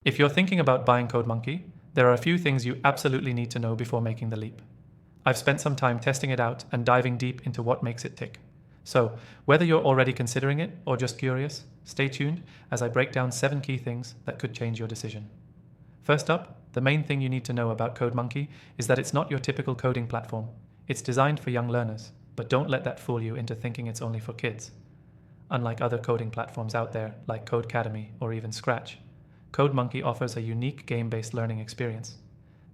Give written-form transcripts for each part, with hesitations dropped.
If you're thinking about buying CodeMonkey, there are a few things you absolutely need to know before making the leap. I've spent some time testing it out and diving deep into what makes it tick. So, whether you're already considering it or just curious, stay tuned as I break down 7 key things that could change your decision. First up, the main thing you need to know about CodeMonkey is that it's not your typical coding platform. It's designed for young learners, but don't let that fool you into thinking it's only for kids. Unlike other coding platforms out there like Codecademy or even Scratch, CodeMonkey offers a unique game-based learning experience.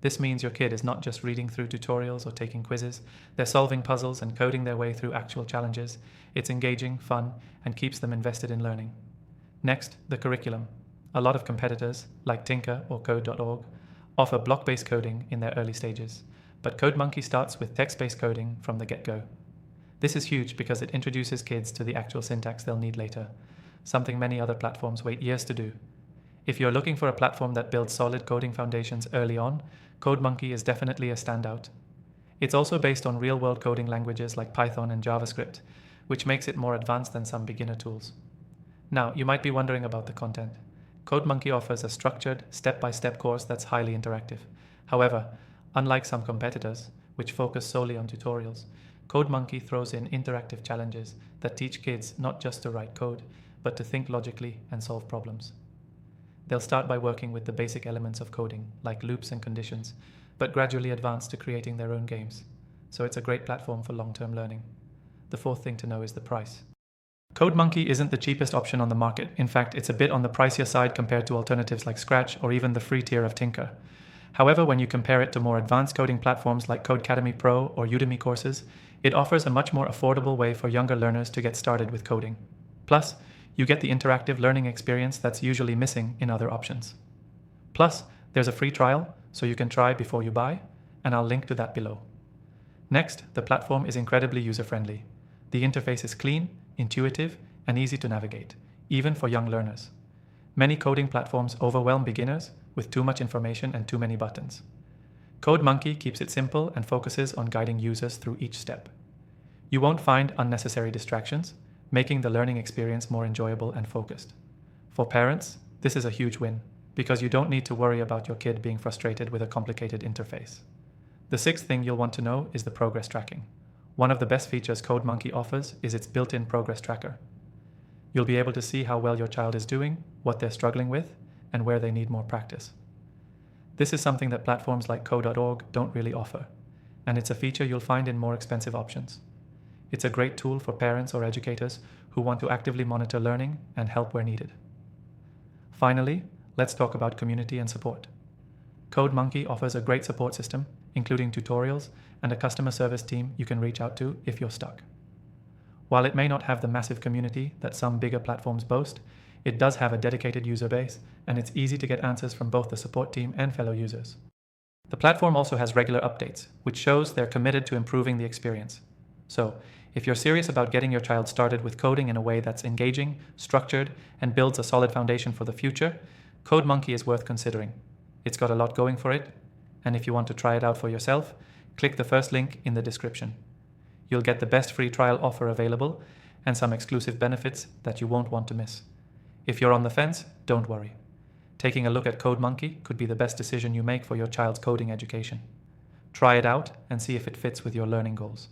This means your kid is not just reading through tutorials or taking quizzes, they're solving puzzles and coding their way through actual challenges. It's engaging, fun, and keeps them invested in learning. Next, the curriculum. A lot of competitors, like Tinker or Code.org, offer block-based coding in their early stages, but CodeMonkey starts with text-based coding from the get-go. This is huge because it introduces kids to the actual syntax they'll need later, something many other platforms wait years to do. If you're looking for a platform that builds solid coding foundations early on, CodeMonkey is definitely a standout. It's also based on real-world coding languages like Python and JavaScript, which makes it more advanced than some beginner tools. Now, you might be wondering about the content. CodeMonkey offers a structured, step-by-step course that's highly interactive. However, unlike some competitors, which focus solely on tutorials, CodeMonkey throws in interactive challenges that teach kids not just to write code, but to think logically and solve problems. They'll start by working with the basic elements of coding, like loops and conditions, but gradually advance to creating their own games. So it's a great platform for long-term learning. The fourth thing to know is the price. CodeMonkey isn't the cheapest option on the market. In fact, it's a bit on the pricier side compared to alternatives like Scratch or even the free tier of Tinker. However, when you compare it to more advanced coding platforms like Codecademy Pro or Udemy courses, it offers a much more affordable way for younger learners to get started with coding. Plus, you get the interactive learning experience that's usually missing in other options. Plus, there's a free trial, so you can try before you buy, and I'll link to that below. Next, the platform is incredibly user-friendly. The interface is clean, intuitive, and easy to navigate, even for young learners. Many coding platforms overwhelm beginners with too much information and too many buttons. CodeMonkey keeps it simple and focuses on guiding users through each step. You won't find unnecessary distractions, making the learning experience more enjoyable and focused. For parents, this is a huge win, because you don't need to worry about your kid being frustrated with a complicated interface. The sixth thing you'll want to know is the progress tracking. One of the best features CodeMonkey offers is its built-in progress tracker. You'll be able to see how well your child is doing, what they're struggling with, and where they need more practice. This is something that platforms like Code.org don't really offer, and it's a feature you'll find in more expensive options. It's a great tool for parents or educators who want to actively monitor learning and help where needed. Finally, let's talk about community and support. CodeMonkey offers a great support system, including tutorials and a customer service team you can reach out to if you're stuck. While it may not have the massive community that some bigger platforms boast, it does have a dedicated user base, and it's easy to get answers from both the support team and fellow users. The platform also has regular updates, which shows they're committed to improving the experience. So, if you're serious about getting your child started with coding in a way that's engaging, structured, and builds a solid foundation for the future, CodeMonkey is worth considering. It's got a lot going for it, and if you want to try it out for yourself, click the first link in the description. You'll get the best free trial offer available and some exclusive benefits that you won't want to miss. If you're on the fence, don't worry. Taking a look at CodeMonkey could be the best decision you make for your child's coding education. Try it out and see if it fits with your learning goals.